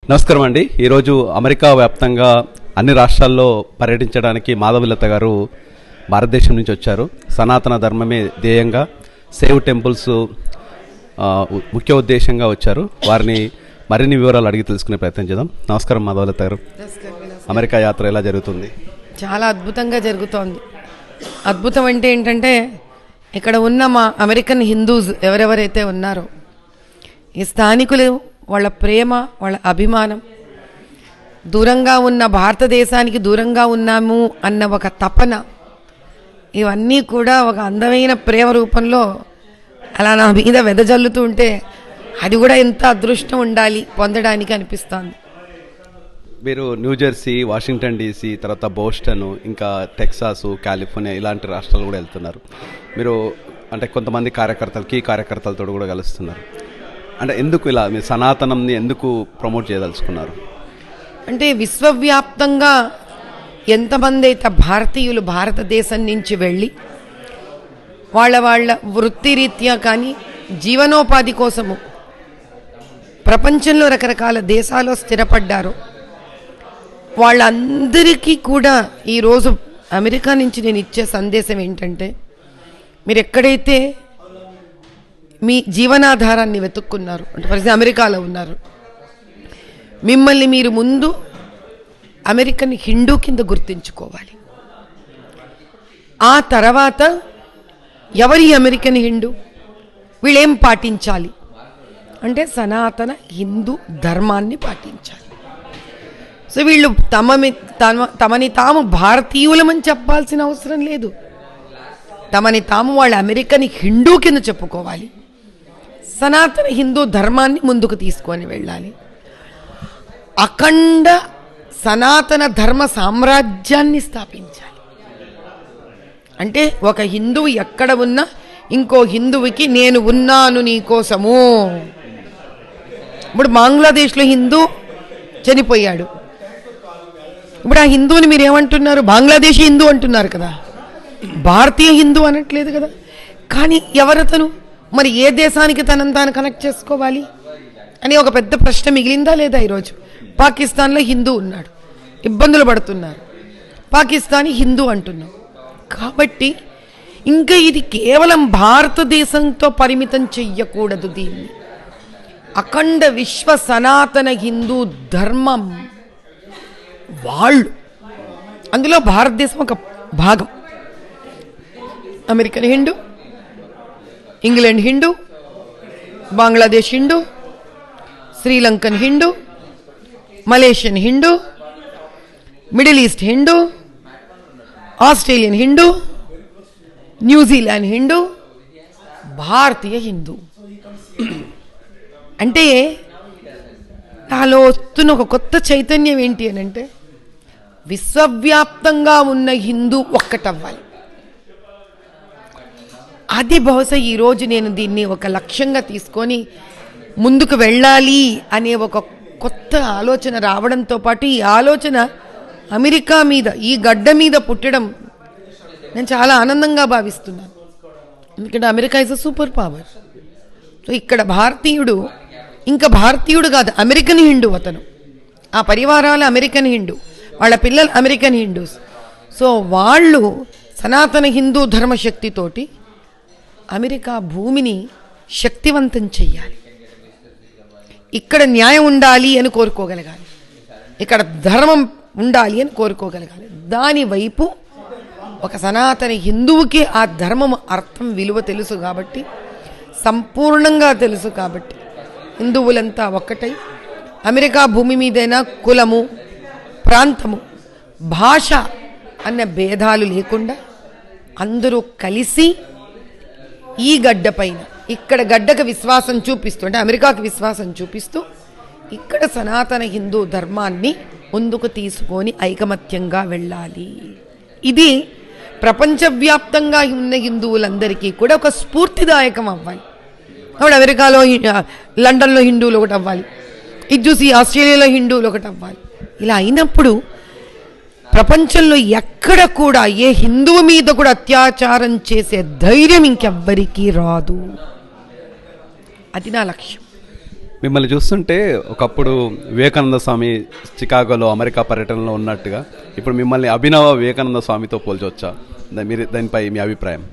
నమస్కారం అండి. ఈరోజు అమెరికా వ్యాప్తంగా అన్ని రాష్ట్రాల్లో పర్యటించడానికి మాధవీలత గారు భారతదేశం నుంచి వచ్చారు. సనాతన ధర్మమే ధ్యేయంగా సేవ్ టెంపుల్స్ ముఖ్య ఉద్దేశంగా వచ్చారు. వారిని మరిన్ని వివరాలు అడిగి తెలుసుకునే ప్రయత్నం చేద్దాం. నమస్కారం మాధవీలత గారు. అమెరికా యాత్ర ఎలా జరుగుతుంది? చాలా అద్భుతంగా జరుగుతోంది. అద్భుతం అంటే ఏంటంటే ఇక్కడ ఉన్న మా అమెరికన్ హిందూస్ ఎవరెవరైతే ఉన్నారో ఈ స్థానికులు, వాళ్ళ ప్రేమ, వాళ్ళ అభిమానం, దూరంగా ఉన్న భారతదేశానికి దూరంగా ఉన్నాము అన్న ఒక తపన, ఇవన్నీ కూడా ఒక అందమైన ప్రేమ రూపంలో అలా నా మీద వెదజల్లుతూ ఉంటే అది కూడా ఎంత అదృష్టం ఉండాలి పొందడానికి అనిపిస్తోంది. మీరు న్యూజెర్సీ, వాషింగ్టన్ డీసీ, తర్వాత బోస్టన్, ఇంకా టెక్సాస్, కాలిఫోర్నియా ఇలాంటి రాష్ట్రాలు కూడా వెళ్తున్నారు. మీరు అంటే కొంతమంది కీ కార్యకర్తలతో కూడా కలుస్తున్నారు. అంటే ఎందుకు ఇలా మీరు సనాతనంని ఎందుకు ప్రమోట్ చేయదలుచుకున్నారు? అంటే విశ్వవ్యాప్తంగా ఎంతమంది అయితే భారతీయులు భారతదేశం నుంచి వెళ్ళి వాళ్ళ వృత్తిరీత్యా కానీ జీవనోపాధి కోసము ప్రపంచంలో రకరకాల దేశాల్లో స్థిరపడ్డారో వాళ్ళందరికీ కూడా ఈరోజు అమెరికా నుంచి నేను ఇచ్చే సందేశం ఏంటంటే, మీరు ఎక్కడైతే మీ జీవనాధారాన్ని వెతుక్కున్నారు అంటే ఫర్ ఎగ్జాంపుల్ అమెరికాలో ఉన్నారు, మిమ్మల్ని మీరు ముందు అమెరికన్ హిందూ కింద గుర్తించుకోవాలి. ఆ తర్వాత ఎవరి అమెరికన్ హిందూ, వీళ్ళేం పాటించాలి అంటే సనాతన హిందూ ధర్మాన్ని పాటించాలి. సో వీళ్ళు తమని తాము భారతీయులమని చెప్పాల్సిన అవసరం లేదు. తమని తాము వాళ్ళ అమెరికన్ హిందూ కింద చెప్పుకోవాలి. సనాతన హిందూ ధర్మాన్ని ముందుకు తీసుకొని వెళ్ళాలి. అఖండ సనాతన ధర్మ సామ్రాజ్యాన్ని స్థాపించాలి. అంటే ఒక హిందువు ఎక్కడ ఉన్నా ఇంకో హిందువుకి నేను ఉన్నాను నీ కోసము. ఇప్పుడు బంగ్లాదేశ్లో హిందూ చనిపోయాడు. ఇప్పుడు ఆ హిందువుని మీరు ఏమంటున్నారు? బంగ్లాదేశీ హిందూ అంటున్నారు కదా, భారతీయ హిందూ అనట్లేదు కదా. కానీ ఎవరతను? మరి ఏ దేశానికి తనను తాను కనెక్ట్ చేసుకోవాలి అని ఒక పెద్ద ప్రశ్న మిగిలిందా లేదా? ఈరోజు పాకిస్తాన్లో హిందూ ఉన్నాడు, ఇబ్బందులు పడుతున్నారు, పాకిస్తానీ హిందూ అంటున్నాం. కాబట్టి ఇంకా ఇది కేవలం భారతదేశంతో పరిమితం చెయ్యకూడదు. దీన్ని అఖండ విశ్వ సనాతన హిందూ ధర్మం వాళ్ళు, అందులో భారతదేశం ఒక భాగం. American Hindu, England Hindu, Bangladesh Hindu, Sri Lankan Hindu, Malaysian Hindu, Middle East Hindu, Australian Hindu, New Zealand Hindu, భారతీయ హిందూ. అంటే నాలో వస్తున్న ఒక కొత్త చైతన్యం ఏంటి అని అంటే, విశ్వవ్యాప్తంగా ఉన్న హిందూ ఒక్కటవ్వాలి. అది బహుశా ఈరోజు నేను దీన్ని ఒక లక్ష్యంగా తీసుకొని ముందుకు వెళ్ళాలి అనే ఒక కొత్త ఆలోచన రావడంతో పాటు, ఈ ఆలోచన అమెరికా మీద, ఈ గడ్డ మీద పుట్టడం నేను చాలా ఆనందంగా భావిస్తున్నాను. ఎందుకంటే America is a super power. So ఇక్కడ భారతీయుడు ఇంకా భారతీయుడు కాదు, అమెరికన్ హిందూ. అతను ఆ పరివారాల అమెరికన్ హిందూ, వాళ్ళ పిల్లలు అమెరికన్ హిందూస్. సో వాళ్ళు సనాతన హిందూ ధర్మశక్తితోటి అమెరికా భూమిని శక్తివంతం చెయ్యాలి. ఇక్కడ న్యాయం ఉండాలి అని కోరుకోగలగాలి, ఇక్కడ ధర్మం ఉండాలి అని కోరుకోగలగాలి. దాని వైపు ఒక సనాతన హిందువుకి ఆ ధర్మం అర్థం, విలువ తెలుసు కాబట్టి, సంపూర్ణంగా తెలుసు కాబట్టి హిందువులంతా ఒక్కటై అమెరికా భూమి మీదైనా కులము, ప్రాంతము, భాష అన్న భేదాలు లేకుండా అందరూ కలిసి ఈ గడ్డ పైన, ఇక్కడ గడ్డకు విశ్వాసం చూపిస్తూ, అంటే అమెరికాకి విశ్వాసం చూపిస్తూ ఇక్కడ సనాతన హిందూ ధర్మాన్ని ముందుకు తీసుకొని ఐకమత్యంగా వెళ్ళాలి. ఇది ప్రపంచవ్యాప్తంగా ఉన్న హిందువులందరికీ కూడా ఒక స్ఫూర్తిదాయకం అవ్వాలి. అప్పుడు అమెరికాలో, లండన్లో హిందువులు ఒకటి అవ్వాలి, ఇది చూసి ఆస్ట్రేలియాలో హిందువులు ఒకటి అవ్వాలి. ఇలా అయినప్పుడు ప్రపంచంలో ఎక్కడ కూడా ఏ హిందువు మీద కూడా అత్యాచారం చేసే ధైర్యం ఇంకెవ్వరికీ రాదు. అది నా లక్ష్యం. మిమ్మల్ని చూస్తుంటే ఒకప్పుడు వివేకానంద స్వామి చికాగోలో అమెరికా పర్యటనలో ఉన్నట్టుగా ఇప్పుడు మిమ్మల్ని అభినవ వివేకానంద స్వామితో పోల్చవచ్చా? మీరు దానిపై మీ అభిప్రాయం?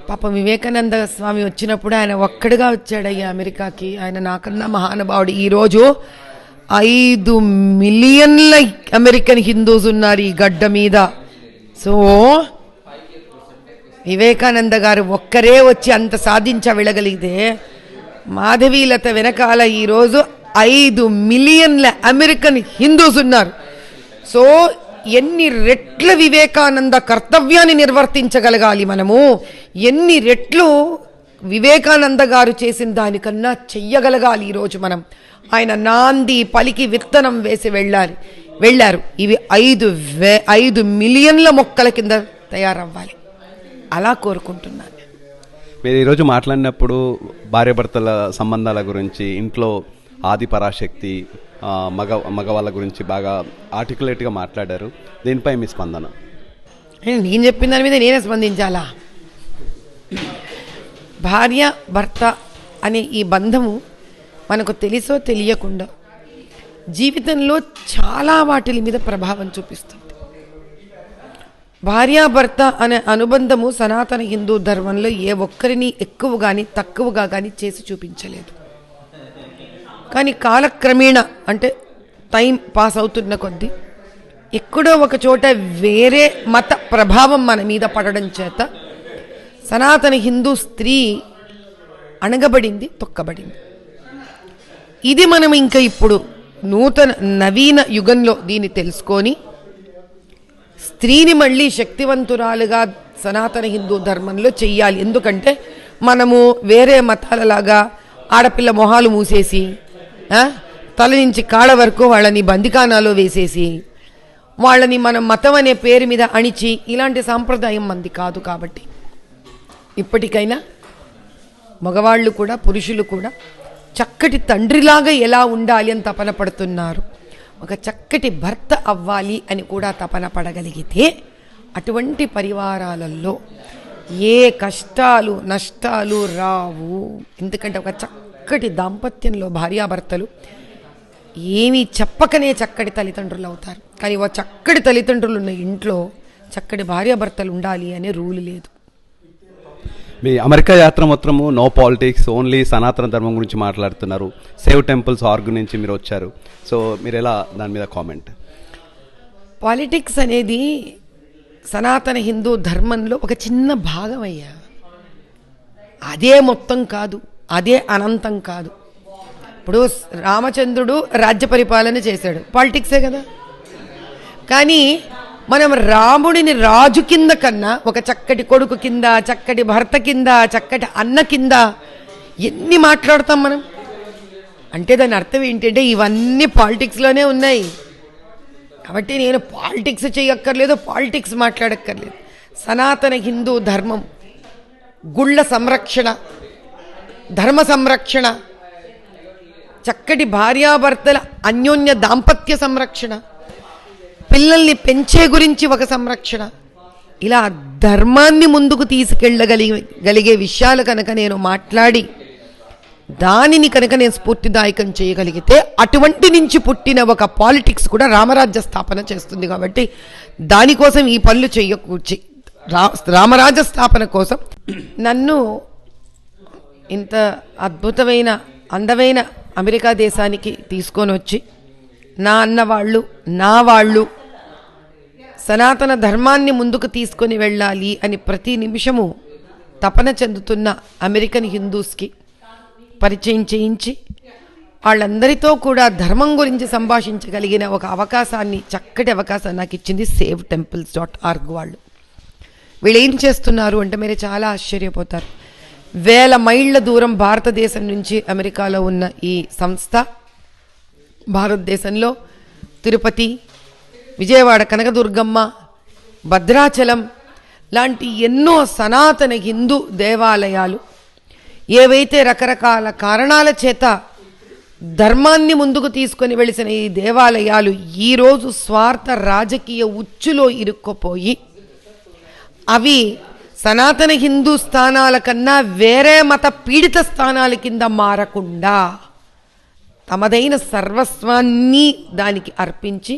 పాపం వివేకానంద స్వామి వచ్చినప్పుడు ఆయన ఒక్కడిగా వచ్చాడయ్యా అమెరికాకి. ఆయన నాకన్నా మహానుభావుడు. ఈరోజు 5 మిలియన్ల అమెరికన్ హిందూస్ ఉన్నారు ఈ గడ్డ మీద. సో వివేకానంద గారు ఒక్కరే వచ్చి అంత సాధించగలిగితే మాధవీలత వెనకాల ఈరోజు 5 మిలియన్ల అమెరికన్ హిందూస్ ఉన్నారు. సో ఎన్ని రెట్ల వివేకానంద కర్తవ్యాన్ని నిర్వర్తించగలగాలి మనము, ఎన్ని రెట్లు వివేకానంద గారు చేసిన దానికన్నా చెయ్యగలగాలి ఈరోజు మనం. ఆయన నాంది పలికి విత్తనం వేసి వెళ్ళారు. ఇవి 5 మిలియన్ల మొక్కల కింద తయారవ్వాలి. అలా కోరుకుంటున్నాను. మీరు ఈరోజు మాట్లాడినప్పుడు భార్యాభర్తల సంబంధాల గురించి, ఇంట్లో ఆది పరాశక్తి, మగవాళ్ళ గురించి బాగా ఆర్టికులేట్గా మాట్లాడారు. దీనిపై మీ స్పందన? నేను చెప్పిన దాని మీద నేనే స్పందించాలా? భార్య భర్త అనే ఈ బంధము మనకు తెలుసో తెలియకుండా జీవితంలో చాలా వాటి మీద ప్రభావం చూపిస్తుంది. భార్యాభర్త అనే అనుబంధము సనాతన హిందూ ధర్మంలో ఏ ఒక్కరిని ఎక్కువ కానీ తక్కువగా కానీ చేసి చూపించలేదు. కానీ కాలక్రమేణ అంటే టైం పాస్ అవుతున్న కొద్దీ ఎక్కడో ఒక చోట వేరే మత ప్రభావం మన మీద పడడం చేత సనాతన హిందూ స్త్రీ అణగబడింది, తొక్కబడింది. ఇది మనం ఇంకా ఇప్పుడు నవీన యుగంలో దీన్ని తెలుసుకొని స్త్రీని మళ్ళీ శక్తివంతురాలుగా సనాతన హిందూ ధర్మంలో చెయ్యాలి. ఎందుకంటే మనము వేరే మతాలలాగా ఆడపిల్ల మొహాలు మూసేసి తల నుంచి కాళ్ళ వరకు వాళ్ళని బందికానాలో వేసేసి వాళ్ళని మనం మతం అనే పేరు మీద అణిచి ఇలాంటి సాంప్రదాయం మంది కాదు. కాబట్టి ఇప్పటికైనా మగవాళ్ళు కూడా పురుషులు కూడా చక్కటి తండ్రిలాగా ఎలా ఉండాలి అని తపన పడుతున్నారు. ఒక చక్కటి భర్త అవ్వాలి అని కూడా తపన పడగలిగితే అటువంటి పరివారాలలో ఏ కష్టాలు నష్టాలు రావు. ఎందుకంటే ఒక చక్కటి దాంపత్యంలో భార్యాభర్తలు ఏమీ చెప్పకనే చక్కటి తల్లిదండ్రులు అవుతారు. కానీ ఓ చక్కటి తల్లిదండ్రులు ఉన్న ఇంట్లో చక్కటి భార్యాభర్తలు ఉండాలి అనే రూల్ లేదు. మీ అమెరికా యాత్ర మొత్తము నో పాలిటిక్స్, ఓన్లీ సనాతన ధర్మం గురించి మాట్లాడుతున్నారు. సేవ్ టెంపుల్స్ ఆర్గ్ నుంచి మీరు వచ్చారు. సో మీరు ఎలా దాని మీద కామెంట్? పాలిటిక్స్ అనేది సనాతన హిందూ ధర్మంలో ఒక చిన్న భాగం అయ్యా. అదే మొత్తం కాదు, అదే అనంతం కాదు. ఇప్పుడు రామచంద్రుడు రాజ్య పరిపాలన చేశాడు, పాలిటిక్సే కదా. కానీ మనం రాముడిని రాజు కింద కన్నా ఒక చక్కటి కొడుకు కింద, చక్కటి భర్త కింద, చక్కటి అన్న కింద ఎన్ని మాట్లాడతాం మనం. అంటే దాని అర్థం ఏంటంటే ఇవన్నీ పాలిటిక్స్లోనే ఉన్నాయి. కాబట్టి నేను పాలిటిక్స్ చేయక్కర్లేదు, పాలిటిక్స్ మాట్లాడక్కర్లేదు. సనాతన హిందూ ధర్మం గుళ్ళ సంరక్షణ, ధర్మ సంరక్షణ, చక్కటి భార్యాభర్తల అన్యోన్య దాంపత్య సంరక్షణ, పిల్లల్ని గురించి ఒక సంరక్షణ, ఇలా ధర్మాన్ని ముందుకు తీసుకెళ్ళగలిగే విషయాలు కనుక నేను మాట్లాడి దానిని కనుక నేను స్ఫూర్తిదాయకం చేయగలిగితే అటువంటి నుంచి పుట్టిన ఒక పాలిటిక్స్ కూడా రామరాజ్య స్థాపన చేస్తుంది. కాబట్టి దానికోసం ఈ పనులు చేయకూర్చి రామరాజ్య స్థాపన కోసం నన్ను ఇంత అద్భుతమైన అందమైన అమెరికా దేశానికి తీసుకొని వచ్చి నా అన్నవాళ్ళు నా వాళ్ళు సనాతన ధర్మాన్ని ముందుకు తీసుకొని వెళ్ళాలి అని ప్రతి నిమిషము తపన చెందుతున్న అమెరికన్ హిందూస్కి పరిచయం చేయించి వాళ్ళందరితో కూడా ధర్మం గురించి సంభాషించగలిగిన ఒక అవకాశాన్ని, చక్కటి అవకాశాన్ని నాకు ఇచ్చింది SaveTemples.org వాళ్ళు. వీళ్ళు ఏం చేస్తున్నారు అంటే మీరు చాలా ఆశ్చర్యపోతారు. 1000 మైళ్ళ దూరం భారతదేశం నుంచి అమెరికాలో ఉన్న ఈ సంస్థ భారతదేశంలో తిరుపతి, విజయవాడ కనకదుర్గమ్మ, భద్రాచలం లాంటి ఎన్నో సనాతన హిందూ దేవాలయాలు ఏవైతే రకరకాల కారణాల చేత ధర్మాన్ని ముందుకు తీసుకొని వెళిసిన ఈ దేవాలయాలు ఈరోజు స్వార్థ రాజకీయ ఉచ్చులో ఇరుక్కుపోయి అవి సనాతన హిందూ స్థానాల కన్నా వేరే మత పీడిత స్థానాల కింద మారకుండా తమదైన సర్వస్వాన్ని దానికి అర్పించి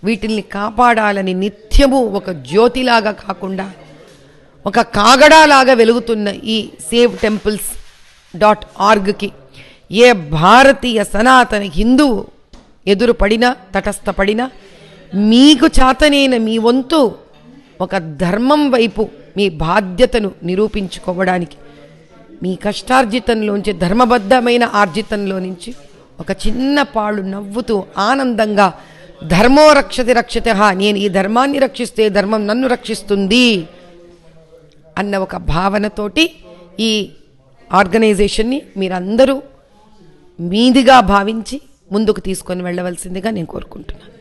వీటిల్ని కాపాడాలని నిత్యము ఒక జ్యోతిలాగా కాకుండా ఒక కాగడాలాగా వెలుగుతున్న ఈ SaveTemples.orgకి ఏ భారతీయ సనాతన హిందువు ఎదురుపడినా తటస్థపడినా మీకు చేతనైన మీ వంతు ఒక ధర్మం వైపు మీ బాధ్యతను నిరూపించుకోవడానికి మీ కష్టార్జితంలోంచి ధర్మబద్ధమైన ఆర్జితంలో నుంచి ఒక చిన్న పాళ్ళు నవ్వుతూ ఆనందంగా ధర్మో రక్షతి రక్షితః, నేను ఈ ధర్మాన్ని రక్షిస్తే ధర్మం నన్ను రక్షిస్తుంది అన్న ఒక భావనతోటి ఈ ఆర్గనైజేషన్ని మీరందరూ మీదిగా భావించి ముందుకు తీసుకొని వెళ్ళవలసిందిగా నేను కోరుకుంటున్నాను.